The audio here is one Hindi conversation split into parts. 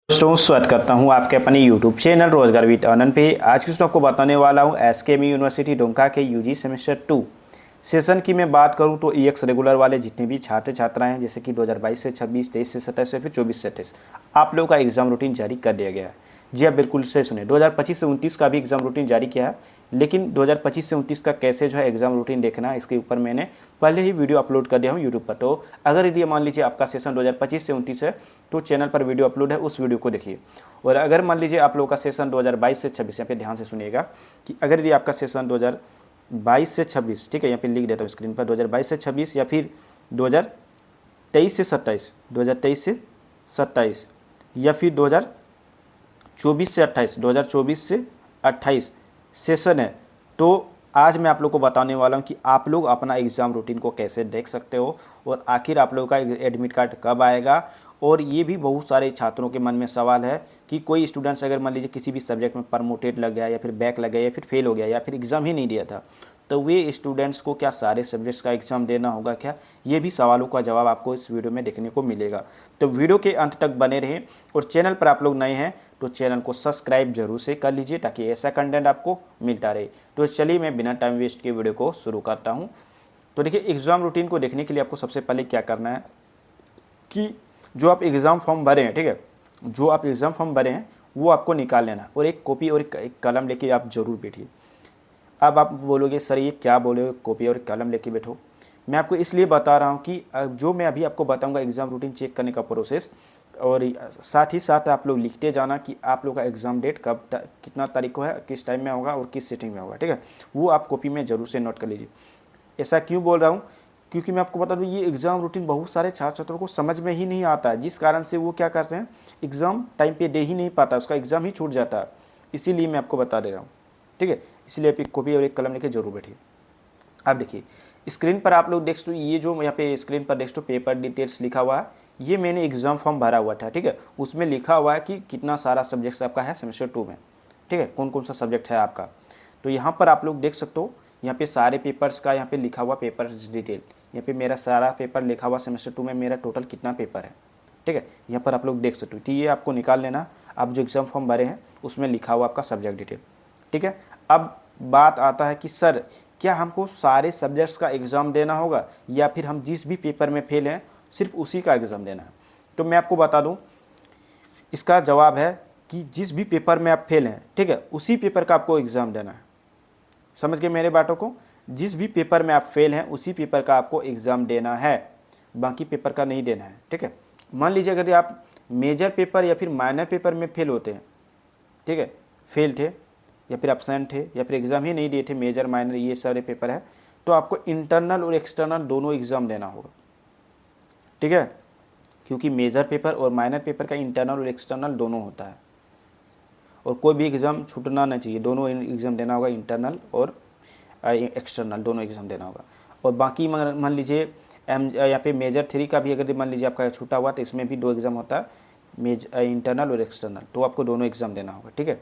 दोस्तों स्वागत करता हूं आपके अपने यूट्यूब चैनल रोजगार विद आनंद पे। आज की आपको बताने वाला हूं एसकेएम यूनिवर्सिटी दुमका के यूजी सेमेस्टर 2 सेशन की मैं बात करूं तो ईएक्स रेगुलर वाले जितने भी छात्र छात्राएं हैं, जैसे कि 2022 से 26, 23 से 27 या फिर 24 से 28 आप लोगों का एग्जाम रूटीन जारी कर दिया गया है। जी आप बिल्कुल से सुने, 2025 से 29 का भी एग्जाम रूटीन जारी किया है, लेकिन 2025 से 29 का कैसे जो है एग्जाम रूटीन देखना है इसके ऊपर मैंने पहले ही वीडियो अपलोड कर दिया हूँ यूट्यूब पर। तो अगर यदि मान लीजिए आपका सेशन 2025 से 29 है तो चैनल पर वीडियो अपलोड है, उस वीडियो को देखिए। और अगर मान लीजिए आप लोगों का सेशन 2022 से 26, यहाँ पे ध्यान से सुनिएगा कि अगर यदि आपका सेशन 2022 से 26, ठीक है, यहाँ पे लिख देता हूँ स्क्रीन पर, 2022 से 26 या फिर 2023 से 27, 2023 से 27 या फिर 2024 से 28, 2024 से 28 सेशन है, तो आज मैं आप लोग को बताने वाला हूं कि आप लोग अपना एग्ज़ाम रूटीन को कैसे देख सकते हो और आखिर आप लोगों का एडमिट कार्ड कब आएगा। और ये भी बहुत सारे छात्रों के मन में सवाल है कि कोई स्टूडेंट्स अगर मान लीजिए किसी भी सब्जेक्ट में प्रमोटेड लग गया या फिर बैक लग गया या फिर फेल हो गया या फिर एग्ज़ाम ही नहीं दिया था, तो वे स्टूडेंट्स को क्या सारे सब्जेक्ट्स का एग्ज़ाम देना होगा क्या? ये भी सवालों का जवाब आपको इस वीडियो में देखने को मिलेगा। तो वीडियो के अंत तक बने रहें और चैनल पर आप लोग नए हैं तो चैनल को सब्सक्राइब जरूर से कर लीजिए ताकि ऐसा कंटेंट आपको मिलता रहे। तो चलिए मैं बिना टाइम वेस्ट के वीडियो को शुरू करता हूँ। तो देखिए, एग्ज़ाम रूटीन को देखने के लिए आपको सबसे पहले क्या करना है कि जो आप एग्ज़ाम फॉर्म भरे हैं, ठीक है, जो आप एग्ज़ाम फॉर्म भरे हैं वो आपको निकाल लेना और एक कॉपी और एक कलम लेके आप ज़रूर बैठिए। अब आप बोलोगे सर ये क्या बोले, कॉपी और कलम लेके बैठो। मैं आपको इसलिए बता रहा हूँ कि जो मैं अभी आपको बताऊँगा एग्ज़ाम रूटीन चेक करने का प्रोसेस, और साथ ही साथ आप लोग लिखते जाना कि आप लोग का एग्ज़ाम डेट कब कितना तारीख को है, किस टाइम में होगा और किस सिटिंग में होगा, ठीक है, वो आप कॉपी में ज़रूर से नोट कर लीजिए। ऐसा क्यों बोल रहा हूँ? क्योंकि मैं आपको बता दूँ ये एग्ज़ाम रूटीन बहुत सारे छात्र छात्रों को समझ में ही नहीं आता है, जिस कारण से वो क्या करते हैं, एग्ज़ाम टाइम पे दे ही नहीं पाता, उसका एग्ज़ाम ही छूट जाता है। इसीलिए मैं आपको बता दे रहा हूँ, ठीक है। इसलिए आप एक कॉपी और एक कलम लेके जरूर बैठिए। अब देखिए स्क्रीन पर आप लोग देख सकते हो, ये जो यहाँ पे स्क्रीन पर देख सकते हो पेपर डिटेल्स लिखा हुआ है, ये मैंने एग्ज़ाम फॉर्म भरा हुआ था, ठीक है। उसमें लिखा हुआ है कि कितना सारा सब्जेक्ट्स आपका है सेमेस्टर 2 में, ठीक है, कौन कौन सा सब्जेक्ट है आपका। तो यहाँ पर आप लोग देख सकते हो, यहाँ पे सारे पेपर्स का यहाँ पे लिखा हुआ पेपर्स डिटेल, यहाँ पे मेरा सारा पेपर लिखा हुआ सेमेस्टर 2 में मेरा टोटल कितना पेपर है, ठीक है, यहाँ पर आप लोग देख सकते हो। तो ये आपको निकाल लेना, आप जो एग्ज़ाम फॉर्म भरे हैं उसमें लिखा हुआ आपका सब्जेक्ट डिटेल, ठीक है। अब बात आता है कि सर क्या हमको सारे सब्जेक्ट्स का एग्ज़ाम देना होगा या फिर हम जिस भी पेपर में फेल हैं सिर्फ उसी का एग्ज़ाम देना है? तो मैं आपको बता दूं, इसका जवाब है कि जिस भी पेपर में आप फेल हैं, ठीक है, उसी पेपर का आपको एग्ज़ाम देना है। समझ गए मेरे बातों को? जिस भी पेपर में आप फेल हैं उसी पेपर का आपको एग्ज़ाम देना है, बाकी पेपर का नहीं देना है, ठीक है। मान लीजिए अगर आप मेजर पेपर या फिर माइनर पेपर में फेल होते हैं, ठीक है, फेल थे या फिर एब्सेंट थे या फिर एग्ज़ाम ही नहीं दिए थे, मेजर माइनर ये सारे पेपर है, तो आपको इंटरनल और एक्सटर्नल दोनों एग्ज़ाम देना होगा, ठीक है। क्योंकि मेजर पेपर और माइनर पेपर का इंटरनल और एक्सटर्नल दोनों होता है और कोई भी एग्ज़ाम छूटना नहीं चाहिए, दोनों एग्ज़ाम देना होगा, इंटरनल और एक्सटर्नल दोनों एग्ज़ाम देना होगा। और बाकी मान लीजिए यहाँ पे मेजर 3 का भी अगर मान लीजिए आपका छूटा हुआ तो इसमें भी 2 एग्ज़ाम होता है, इंटरनल और एक्सटर्नल, तो आपको दोनों एग्ज़ाम देना होगा, ठीक है।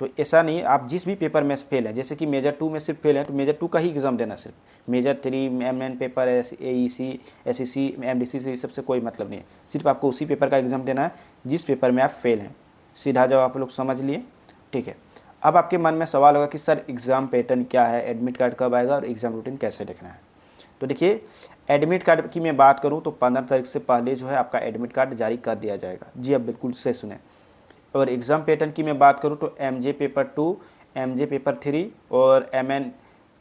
तो ऐसा नहीं है, आप जिस भी पेपर में फेल है, जैसे कि मेजर 2 में सिर्फ फेल है तो मेजर 2 का ही एग्ज़ाम देना, सिर्फ major 3 MN paper AEC SEC MDC से सबसे कोई मतलब नहीं है, सिर्फ आपको उसी पेपर का एग्ज़ाम देना है जिस पेपर में आप फेल हैं। सीधा जवाब आप लोग समझ लिए, ठीक है। अब आपके मन में सवाल होगा कि सर एग्ज़ाम पैटर्न क्या है, एडमिट कार्ड कब आएगा और एग्ज़ाम रूटीन कैसे देखना है? तो देखिए, एडमिट कार्ड की मैं बात करूँ तो 15 तारीख से पहले जो है आपका एडमिट कार्ड जारी कर दिया जाएगा। जी आप बिल्कुल सही सुने। और एग्ज़ाम पैटर्न की मैं बात करूँ तो एमजे पेपर 2, एमजे पेपर 3 और एमएन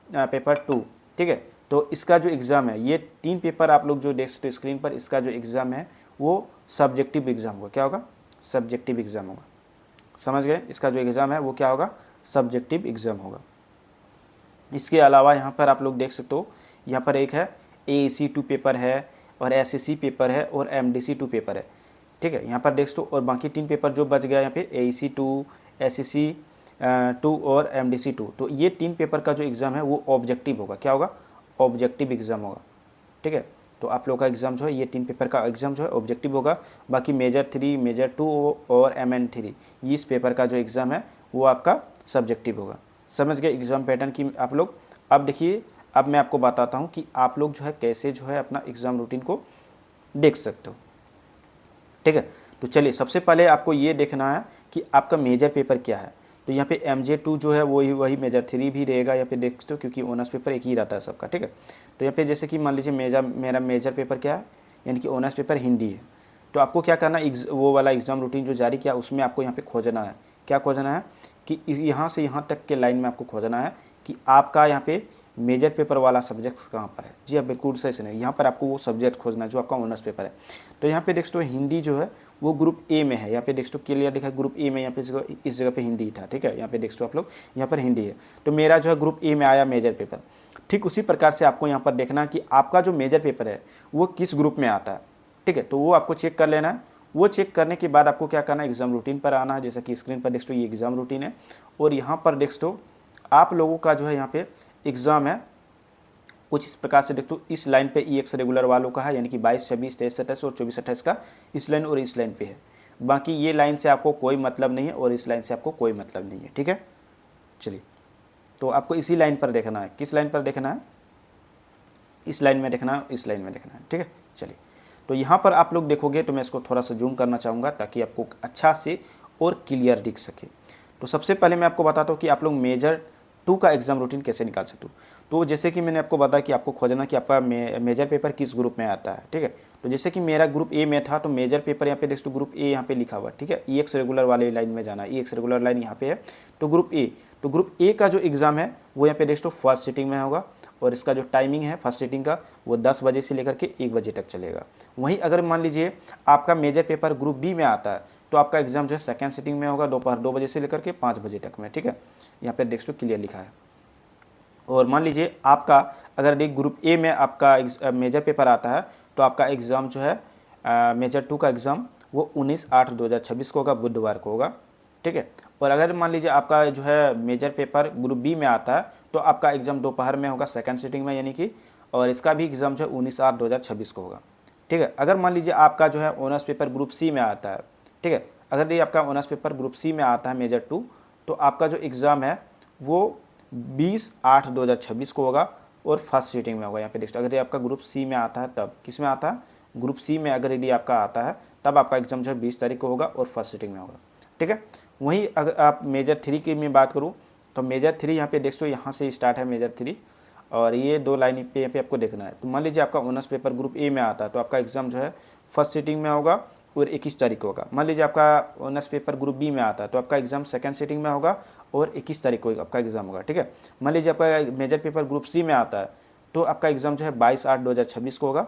पेपर 2, ठीक है। तो इसका जो एग्ज़ाम है, ये 3 पेपर आप लोग जो देख सकते हो स्क्रीन पर, इसका जो एग्ज़ाम है वो सब्जेक्टिव एग्ज़ाम होगा। क्या होगा? सब्जेक्टिव एग्ज़ाम होगा। समझ गए? इसका जो एग्ज़ाम है वो क्या होगा? सब्जेक्टिव एग्ज़ाम होगा। इसके अलावा यहाँ पर आप लोग देख सकते हो, यहाँ पर एक है एईसी 2 पेपर है और एसएससी पेपर है और एमडीसी 2 पेपर है, ठीक है। यहाँ पर देख सकते हो, और बाकी 3 पेपर जो बच गया यहाँ पे एईसी 2, एसएससी 2 और एमडीसी 2, तो ये 3 पेपर का जो एग्ज़ाम है वो ऑब्जेक्टिव होगा। क्या होगा? ऑब्जेक्टिव एग्ज़ाम होगा, ठीक है। तो आप लोग का एग्ज़ाम जो है ये 3 पेपर का एग्ज़ाम जो है ऑब्जेक्टिव होगा। बाकी मेजर 3, मेजर 2 और एमएन 3, इस पेपर का जो एग्ज़ाम है वो आपका सब्जेक्टिव होगा। समझ गए एग्ज़ाम पैटर्न की आप लोग? अब देखिए, अब मैं आपको बताता हूँ कि आप लोग जो है कैसे जो है अपना एग्ज़ाम रूटीन को देख सकते हो, ठीक है। तो चलिए सबसे पहले आपको ये देखना है कि आपका मेजर पेपर क्या है। तो यहाँ पे MJ2 जो है वही मेजर 3 भी रहेगा यहाँ पे देख सकते हो, क्योंकि ऑनर्स पेपर एक ही रहता है सबका, ठीक है। तो यहाँ पे जैसे कि मान लीजिए मेरा मेजर पेपर क्या है, यानी कि ऑनर्स पेपर हिंदी है। तो आपको क्या करना है, वो वाला एग्ज़ाम रूटीन जो जारी किया उसमें आपको यहाँ पे खोजना है, क्या खोजना है कि यहाँ से यहाँ तक के लाइन में आपको खोजना है कि आपका यहाँ पे मेजर पेपर वाला सब्जेक्ट कहाँ पर है। जी हाँ, बिल्कुल सही सुने, यहाँ पर आपको वो सब्जेक्ट खोजना है जो आपका ऑनर्स पेपर है। तो यहाँ पे देख सकते हो हिंदी जो है वो ग्रुप ए में है, यहाँ पे देख सकते हो क्लियर लिखा है ग्रुप ए में, यहाँ पे इस जगह पे हिंदी था, ठीक है। यहाँ पे देख सकते हो आप लोग, यहाँ पर हिंदी है। तो मेरा जो है ग्रुप ए में आया मेजर पेपर। ठीक उसी प्रकार से आपको यहाँ पर देखना कि आपका जो मेजर पेपर है वो किस ग्रुप में आता है, ठीक है। तो वो आपको चेक कर लेना है। वो चेक करने के बाद आपको क्या करना है, एग्ज़ाम रूटीन पर आना है। जैसा कि स्क्रीन पर देख सकते हो ये एग्ज़ाम रूटीन है, और यहाँ पर देख सकते हो आप लोगों का जो है यहाँ पे एग्ज़ाम है कुछ इस प्रकार से। देखो इस लाइन पे EX रेगुलर वालों का है, यानी कि 22, 26, 23, 27 और 24, 28 का इस लाइन और इस लाइन पे है। बाकी ये लाइन से आपको कोई मतलब नहीं है और इस लाइन से आपको कोई मतलब नहीं है, ठीक है। चलिए, तो आपको इसी लाइन पर देखना है। किस लाइन पर देखना है, इस लाइन में देखना है, इस लाइन में देखना है, ठीक है। चलिए, तो यहाँ पर आप लोग देखोगे तो मैं इसको थोड़ा सा जूम करना चाहूँगा ताकि आपको अच्छा से और क्लियर दिख सके। तो सबसे पहले मैं आपको बताता हूँ कि आप लोग मेजर 2 का एग्ज़ाम रूटीन कैसे निकाल सकते हो। तो जैसे कि मैंने आपको बताया कि आपको खोजना कि आपका मेजर पेपर किस ग्रुप में आता है, ठीक है। तो जैसे कि मेरा ग्रुप ए में था, तो मेजर पेपर यहाँ पे देख तो ग्रुप ए यहाँ पे लिखा हुआ, ठीक है। EX रेगुलर वाले लाइन में जाना है, EX रेगुलर लाइन यहाँ पे है। तो ग्रुप ए का जो एग्ज़ाम है वो यहाँ पे देख फर्स्ट सिटिंग में होगा, और इसका जो टाइमिंग है फर्स्ट सिटिंग का वो 10 बजे से लेकर के 1 बजे तक चलेगा। वहीं अगर मान लीजिए आपका मेजर पेपर ग्रुप बी में आता है, तो आपका एग्ज़ाम जो है सेकेंड सिटिंग में होगा, दोपहर 2 बजे से लेकर के 5 बजे तक में, ठीक है। यहाँ पर देख क्लियर लिखा है। और मान लीजिए आपका अगर एक ग्रुप ए में आपका मेजर पेपर आता है, तो आपका एग्ज़ाम जो है मेजर 2 का एग्ज़ाम वो 19/8/2026 को होगा, बुधवार को होगा, ठीक है। और अगर मान लीजिए आपका जो है मेजर पेपर ग्रुप बी में आता है, तो आपका एग्ज़ाम दोपहर में होगा सेकंड सिटिंग में, यानी कि, और इसका भी एग्ज़ाम जो है 19/8/2026 को होगा, ठीक है। अगर मान लीजिए आपका जो है ऑनर्स पेपर ग्रुप सी में आता है, ठीक है, अगर ये आपका ऑनर्स पेपर ग्रुप सी में आता है मेजर 2, तो आपका जो एग्ज़ाम है वो 20/8/2026 को होगा और फर्स्ट सीटिंग में होगा। यहाँ पे देखो अगर ये आपका ग्रुप सी में आता है, तब किस में आता है, ग्रुप सी में अगर यदि आपका आता है तब आपका एग्जाम जो है 20 तारीख को होगा और फर्स्ट सीटिंग में होगा, ठीक है। वहीं अगर आप मेजर 3 की मैं बात करूँ, तो मेजर 3 यहाँ पे देख सो यहाँ से स्टार्ट है मेजर 3, और ये 2 लाइन पे यहाँ पे आपको देखना है। तो मान लीजिए आपका ऑनर्स पेपर ग्रुप ए में आता है, तो आपका एग्जाम जो है फर्स्ट सीटिंग में होगा और 21 तारीख को होगा। मान लीजिए आपका ऑनर्स पेपर ग्रुप बी में आता है, तो आपका एग्जाम सेकंड सीटिंग में होगा और 21 तारीख को आपका एग्जाम होगा, ठीक है। मान लीजिए आपका मेजर पेपर ग्रुप सी में आता है, तो आपका एग्जाम जो है 22/8/2026 को होगा,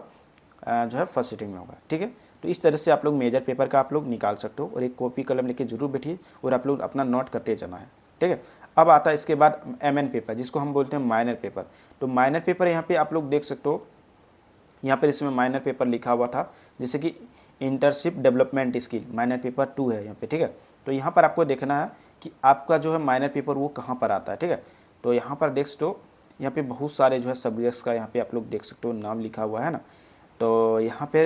जो है फर्स्ट सीटिंग में होगा, ठीक है। तो इस तरह से आप लोग मेजर पेपर का आप लोग निकाल सकते हो, और एक कॉपी कलम लेके जरूर बैठिए और आप लोग अपना नोट करते जाना है, ठीक है। अब आता है इसके बाद MN पेपर, जिसको हम बोलते हैं माइनर पेपर। तो माइनर पेपर यहाँ पे आप लोग देख सकते हो, यहाँ पर इसमें माइनर पेपर लिखा हुआ था, जैसे कि internship development skill minor paper 2 है यहाँ पे, ठीक है। तो यहाँ पर आपको देखना है कि आपका जो है माइनर पेपर वो कहाँ पर आता है, ठीक है। तो यहाँ पर देख सकते हो, यहाँ पे बहुत सारे जो है सब्जेक्ट्स का यहाँ पे आप लोग देख सकते हो नाम लिखा हुआ है ना। तो यहाँ पे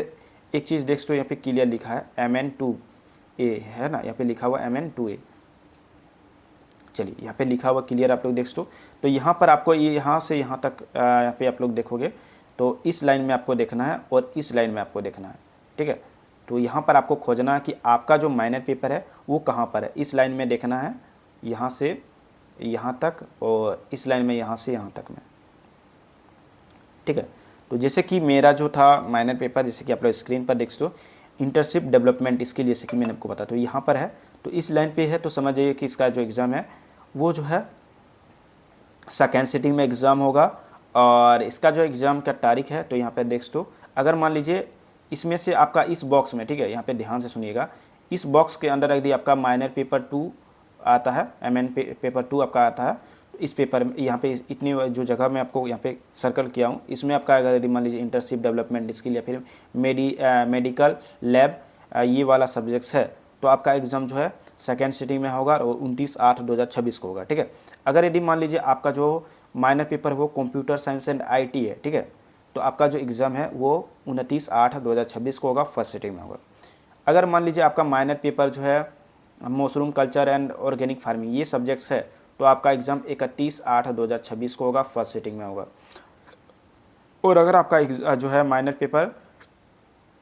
एक चीज़ देख सकते हो, यहाँ पे क्लियर लिखा है MN2A है ना, यहाँ पे लिखा हुआ MN2A। चलिए, यहाँ पे लिखा हुआ क्लियर आप लोग देख सकते हो। तो यहाँ पर आपको ये यहाँ से यहाँ तक यहाँ पे आप लोग देखोगे, तो इस लाइन में आपको देखना है और इस लाइन में आपको देखना है, ठीक है। तो यहाँ पर आपको खोजना है कि आपका जो माइनर पेपर है वो कहाँ पर है। इस लाइन में देखना है, यहाँ से यहाँ तक, और इस लाइन में यहाँ से यहाँ तक में, ठीक है। तो जैसे कि मेरा जो था माइनर पेपर, जैसे कि आप लोग स्क्रीन पर देख सकते हो, इंटर्नशिप डेवलपमेंट स्किल, जैसे कि मैंने आपको बताया, तो यहाँ पर है, तो इस लाइन पे है। तो समझ जाइए कि इसका जो एग्ज़ाम है वो जो है सेकेंड सिटिंग में एग्ज़ाम होगा, और इसका जो एग्ज़ाम का तारीख है, तो यहाँ पर देख सकते हो, अगर मान लीजिए इसमें से आपका इस बॉक्स में, ठीक है, यहाँ पे ध्यान से सुनिएगा, इस बॉक्स के अंदर यदि आपका माइनर पेपर 2 आता है, MN पेपर 2 आपका आता है, तो इस पेपर में यहाँ पे इतनी जो जगह मैं आपको यहाँ पे सर्कल किया हूँ, इसमें आपका अगर यदि मान लीजिए इंटर्नशिप डेवलपमेंट स्किल या फिर मेडिकल लैब ये वाला सब्जेक्ट्स है, तो आपका एग्ज़ाम जो है सेकेंड सिटिंग में होगा और 29/8/2026 को होगा, ठीक है। अगर यदि मान लीजिए आपका जो माइनर पेपर वो कंप्यूटर साइंस एंड IT है, ठीक है, तो आपका जो एग्ज़ाम है वो 29/8/2026 को होगा, फर्स्ट सिटिंग में होगा। अगर मान लीजिए आपका माइनर पेपर जो है mushroom culture and organic farming ये सब्जेक्ट्स है, तो आपका एग्ज़ाम 31/8/2026 को होगा, फर्स्ट सिटिंग में होगा। और अगर आपका जो है माइनर पेपर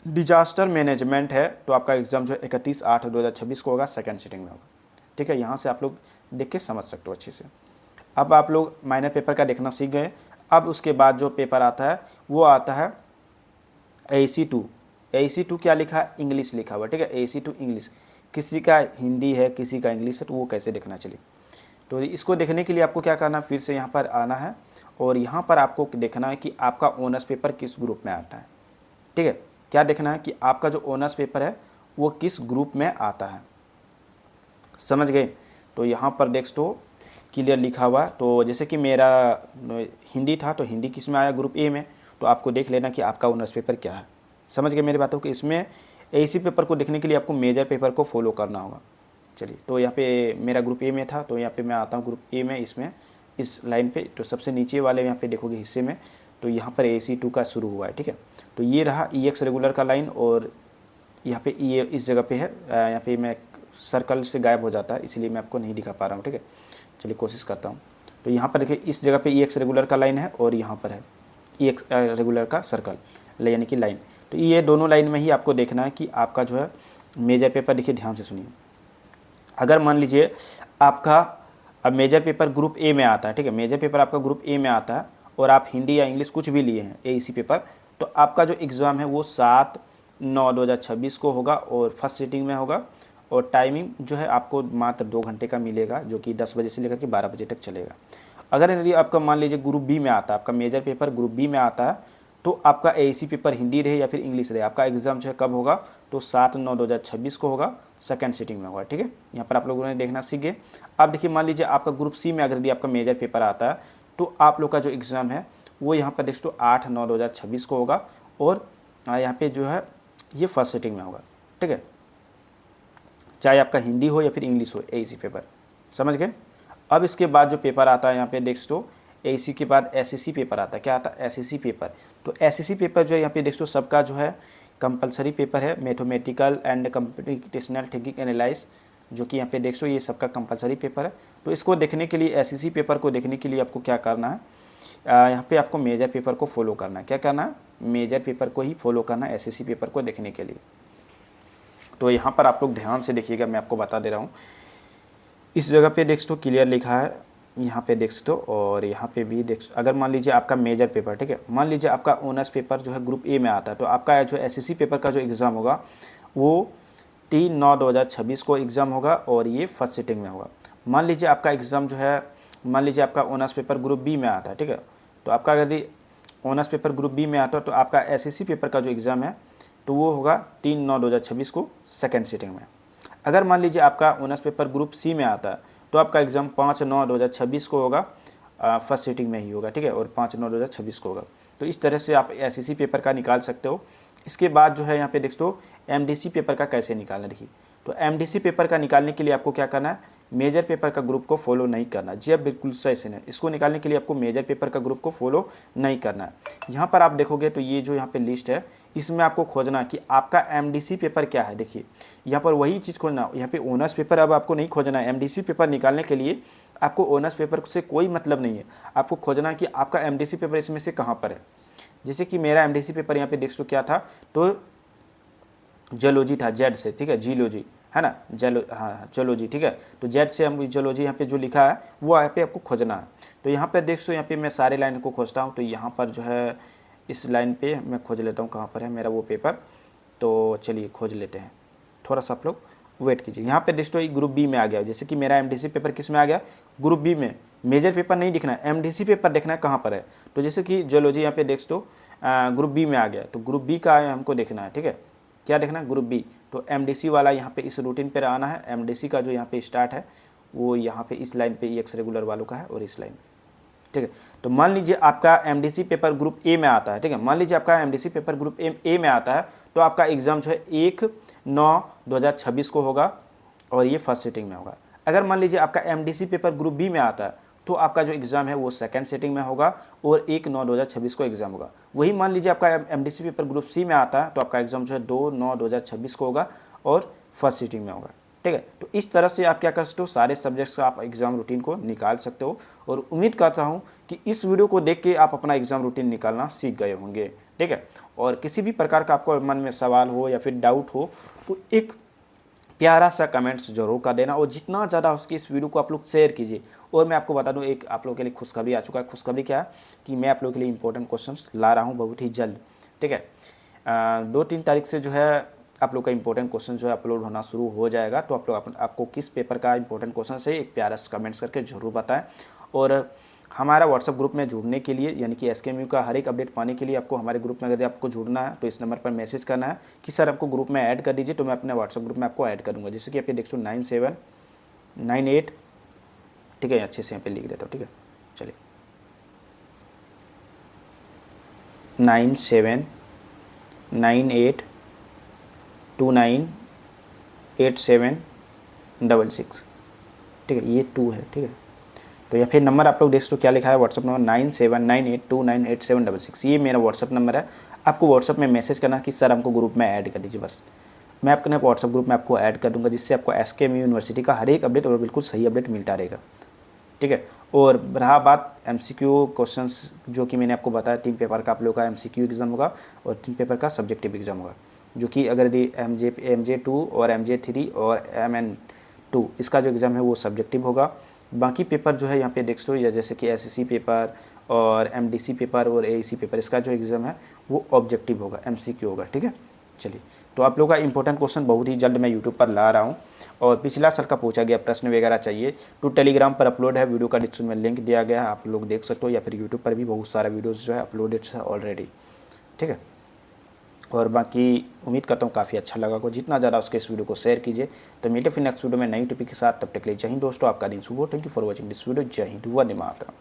डिजास्टर मैनेजमेंट है तो आपका एग्ज़ाम जो है 31/8/2026 को होगा, सेकंड सिटिंग में होगा। ठीक है, यहाँ से आप लोग देख के समझ सकते हो अच्छे से। अब आप लोग माइनर पेपर का देखना सीख गए। अब उसके बाद जो पेपर आता है वो आता है AC2। AC2 क्या लिखा है? इंग्लिश लिखा हुआ। ठीक है, AC2 इंग्लिश। किसी का हिंदी है, किसी का इंग्लिश है, तो वो कैसे देखना चलिए। तो इसको देखने के लिए आपको क्या करना है, फिर से यहाँ पर आना है और यहाँ पर आपको देखना है कि आपका ऑनर्स पेपर किस ग्रुप में आता है। ठीक है, क्या देखना है कि आपका जो ऑनर्स पेपर है वो किस ग्रुप में आता है, समझ गए। तो यहाँ पर दोस्तों क्लियर लिखा हुआ। तो जैसे कि मेरा हिंदी था तो हिंदी किस में आया? ग्रुप ए में। तो आपको देख लेना कि आपका ऑनर्स पेपर क्या है, समझ गए मेरी बातों को। इसमें AC पेपर को देखने के लिए आपको मेजर पेपर को फॉलो करना होगा। चलिए, तो यहाँ पे मेरा ग्रुप ए में था तो यहाँ पे मैं आता हूँ ग्रुप ए में, इसमें इस लाइन पे। तो सबसे नीचे वाले यहाँ पे देखोगे हिस्से में, तो यहाँ पर AC2 का शुरू हुआ है। ठीक है, तो ये रहा EX रेगुलर का लाइन और यहाँ पे ये इस जगह पे है। यहाँ पे मैं सर्कल से गायब हो जाता है इसलिए मैं आपको नहीं दिखा पा रहा हूँ। ठीक है, चलिए कोशिश करता हूँ। तो यहाँ पर देखिए इस जगह पे EX रेगुलर का लाइन है और यहाँ पर है EX रेगुलर का सर्कल यानी कि लाइन। तो ये दोनों लाइन में ही आपको देखना है कि आपका जो है मेजर पेपर। देखिए ध्यान से सुनिए, अगर मान लीजिए आपका अब मेजर पेपर ग्रुप ए में आता है। ठीक है, मेजर पेपर आपका ग्रुप ए में आता है और आप हिंदी या इंग्लिश कुछ भी लिए हैं AC पेपर, तो आपका जो एग्ज़ाम है वो 7/9/2026 को होगा और फर्स्ट सिटिंग में होगा। और टाइमिंग जो है आपको मात्र 2 घंटे का मिलेगा, जो कि 10 बजे से लेकर के 12 बजे तक चलेगा। अगर यदि आपका मान लीजिए ग्रुप बी में आता है, आपका मेजर पेपर ग्रुप बी में आता है, तो आपका AC पेपर हिंदी रहे या फिर इंग्लिश रहे, आपका एग्ज़ाम जो है कब होगा? तो 7/9/2026 को होगा, सेकंड सिटिंग में होगा। ठीक है, यहाँ पर आप लोगों ने देखना सीख गए। अब देखिए मान लीजिए आपका ग्रुप सी में अगर यदि आपका मेजर पेपर आता है तो आप लोग का जो एग्ज़ाम है वो यहाँ पर देखो 8/9/2026 को होगा और यहाँ पे जो है ये फर्स्ट सिटिंग में होगा। ठीक है, चाहे आपका हिंदी हो या फिर इंग्लिश हो, AC पेपर, समझ गए। अब इसके बाद जो पेपर आता है यहाँ पे देखो AC के बाद SSC पेपर आता है। क्या आता है? SSC paper. तो SSC पेपर जो है यहाँ पे देखो सबका जो है कंपलसरी पेपर है, mathematical and computational thinking analyse, जो कि यहाँ पे देखो ये सबका कंपलसरी पेपर है। तो इसको देखने के लिए SSC पेपर को देखने के लिए आपको क्या करना है, यहाँ पे आपको मेजर पेपर को फॉलो करना है। क्या करना है? मेजर पेपर को ही फॉलो करना है SSC पेपर को देखने के लिए। तो यहाँ पर आप लोग ध्यान से देखिएगा, मैं आपको बता दे रहा हूँ। इस जगह पे देख दो क्लियर लिखा है, यहाँ पे देख दो और यहाँ पे भी देख। अगर मान लीजिए आपका मेजर पेपर, ठीक है, मान लीजिए आपका ऑनर्स पेपर जो है ग्रुप ए में आता है, तो आपका जो SSC पेपर का जो एग्ज़ाम होगा वो 3/9/2026 को एग्ज़ाम होगा और ये फर्स्ट सिटिंग में होगा। मान लीजिए आपका एग्ज़ाम जो है, मान लीजिए आपका ऑनर्स पेपर ग्रुप बी में आता है। ठीक है, तो आपका यदि ऑनर्स पेपर ग्रुप बी में आता है तो आपका SSC पेपर का जो एग्ज़ाम है तो वो होगा 3/9/2026 को सेकेंड सिटिंग में। अगर मान लीजिए आपका ऑनर्स पेपर ग्रुप सी में आता है तो आपका एग्ज़ाम 5/9/2026 को होगा, फर्स्ट सिटिंग में ही होगा। ठीक है, और 5/9/2026 को होगा। तो इस तरह से आप SSC पेपर का निकाल सकते हो। इसके बाद जो है यहाँ पे देख दो MDC पेपर का कैसे निकालना। देखिए, तो MDC पेपर का निकालने के लिए आपको क्या करना है, मेजर पेपर का ग्रुप को फॉलो नहीं करना। जी अब बिल्कुल सही है, इसको निकालने के लिए आपको मेजर पेपर का ग्रुप को फॉलो नहीं करना है। यहाँ पर आप देखोगे तो ये जो यहाँ पे लिस्ट है इसमें आपको खोजना कि आपका MDC पेपर क्या है। देखिए यहाँ पर वही चीज़ खोजना, यहाँ पे ऑनर्स पेपर अब आपको नहीं खोजना है। MDC पेपर निकालने के लिए आपको ऑनर्स पेपर से कोई मतलब नहीं है, आपको खोजना है कि आपका MDC पेपर इसमें से कहाँ पर है। जैसे कि मेरा MDC पेपर यहाँ पे देख लो क्या था, तो जूलॉजी था, जेड से। ठीक है, जीलॉजी है ना, जूलॉजी। ठीक है, तो जेड से हम जूलॉजी यहाँ पे जो लिखा है वो यहाँ पे आपको खोजना है। तो यहाँ पे देख सो, यहाँ पे मैं सारे लाइन को खोजता हूँ। तो यहाँ पर जो है इस लाइन पे मैं खोज लेता हूँ कहाँ पर है मेरा वो पेपर। तो चलिए खोज लेते हैं, थोड़ा सा आप लोग वेट कीजिए। यहाँ पे देख सो ग्रुप बी में आ गया। जैसे कि मेरा MDC पेपर किस में आ गया, ग्रुप बी में। मेजर पेपर नहीं दिखना है, MDC पेपर देखना है कहाँ पर है। तो जैसे कि जूलॉजी यहाँ पे देख दो ग्रुप बी में आ गया, तो ग्रुप बी का हमको देखना है। ठीक है, क्या देखना है, ग्रुप बी। तो MDC वाला यहाँ पे इस रूटीन पर आना है। MDC का जो यहाँ पे स्टार्ट है वो यहाँ पे इस लाइन पे EX रेगुलर वालों का है और इस लाइन पे। ठीक है, तो मान लीजिए आपका MDC पेपर ग्रुप ए में आता है। ठीक है, मान लीजिए आपका MDC पेपर ग्रुप ए में आता है तो आपका एग्ज़ाम जो है 1/9/2026 को होगा और ये फर्स्ट सिटिंग में होगा। अगर मान लीजिए आपका MDC पेपर ग्रुप बी में आता है तो आपका जो एग्ज़ाम है वो सेकंड सिटिंग में होगा और 1/9/2026 को एग्ज़ाम होगा। वही मान लीजिए आपका MDC पेपर ग्रुप सी में आता है तो आपका एग्ज़ाम जो है 2/9/2026 को होगा और फर्स्ट सिटिंग में होगा। ठीक है, तो इस तरह से आप क्या कर सकते हो, सारे सब्जेक्ट्स का आप एग्ज़ाम रूटीन को निकाल सकते हो। और उम्मीद करता हूँ कि इस वीडियो को देख के आप अपना एग्ज़ाम रूटीन निकालना सीख गए होंगे। ठीक है, और किसी भी प्रकार का आपको मन में सवाल हो या फिर डाउट हो तो एक प्यारा सा कमेंट्स जरूर कर देना, और जितना ज़्यादा उसकी इस वीडियो को आप लोग शेयर कीजिए। और मैं आपको बता दूं, एक आप लोगों के लिए खुशखबरी आ चुका है। खुशखबरी क्या है कि मैं आप लोगों के लिए इंपॉर्टेंट क्वेश्चंस ला रहा हूं बहुत ही जल्द। ठीक है, 2-3 तारीख से जो है आप लोग का इंपॉर्टेंट क्वेश्चन जो है अपलोड होना शुरू हो जाएगा। तो आप लोग आपको किस पेपर का इंपॉर्टेंट क्वेश्चन है एक प्यारा सा कमेंट्स करके जरूर बताएं। और हमारा व्हाट्सअप ग्रुप में जुड़ने के लिए, यानी कि एसकेएमयू का हर एक अपडेट पाने के लिए आपको हमारे ग्रुप में अगर आपको जुड़ना है तो इस नंबर पर मैसेज करना है कि सर हमको ग्रुप में ऐड कर दीजिए, तो मैं अपने व्हाट्सअप ग्रुप में आपको ऐड करूँगा। जैसे कि आप ये देख सो 9798, ठीक है, अच्छे से यहाँ पे लिख देता हूँ। ठीक है, चलिए 9798298766। ठीक है, ये 2 है। ठीक है, तो या फिर नंबर आप लोग देख तो क्या लिखा है व्हाट्सअप नंबर 9798298766। ये मेरा व्हाट्सअप नंबर है। आपको व्हाट्सअप में मैसेज करना कि सर हमको ग्रुप में ऐड कर दीजिए, बस मैं अपने व्हाट्सअप ग्रुप में आपको ऐड कर दूंगा, जिससे आपको एसकेएमयू यूनिवर्सिटी का हर एक अपडेट और बिल्कुल सही अपडेट मिलता रहेगा। ठीक है, और रहा बात एमसीक्यू क्वेश्चंस, जो कि मैंने आपको बताया 3 पेपर का आप लोग का एमसीक्यू एग्जाम होगा और 3 पेपर का सब्जेक्टिव एग्जाम होगा, जो कि अगर MJ2 और MJ3 और MN2 इसका जो एग्ज़ाम है वो सब्जेक्टिव होगा। बाकी पेपर जो है यहाँ पे देख लो, या जैसे कि SSC पेपर और MDC पेपर और AEC पेपर, इसका जो एग्ज़ाम है वो ऑब्जेक्टिव होगा, MCQ होगा। ठीक है, चलिए, तो आप लोग का इंपॉर्टेंट क्वेश्चन बहुत ही जल्द मैं यूट्यूब पर ला रहा हूँ। और पिछला साल का पूछा गया प्रश्न वगैरह चाहिए तो टेलीग्राम पर अपलोड है, वीडियो का डिस्क्रिप्शन में लिंक दिया गया है, आप लोग देख सकते हो, या फिर यूट्यूब पर भी बहुत सारा वीडियोज़ जो है अपलोडेड है ऑलरेडी। ठीक है, और बाकी उम्मीद करता हूँ काफ़ी अच्छा लगा को, जितना ज़्यादा उसके इस वीडियो को शेयर कीजिए। तो मिलते फिर नेक्स्ट वीडियो में नई टॉपिक के साथ, तब तक के लिए जय हिंद दोस्तों, आपका दिन शुभ हो। Thank you for watching this video. जय हिंद, वंदे मातरम।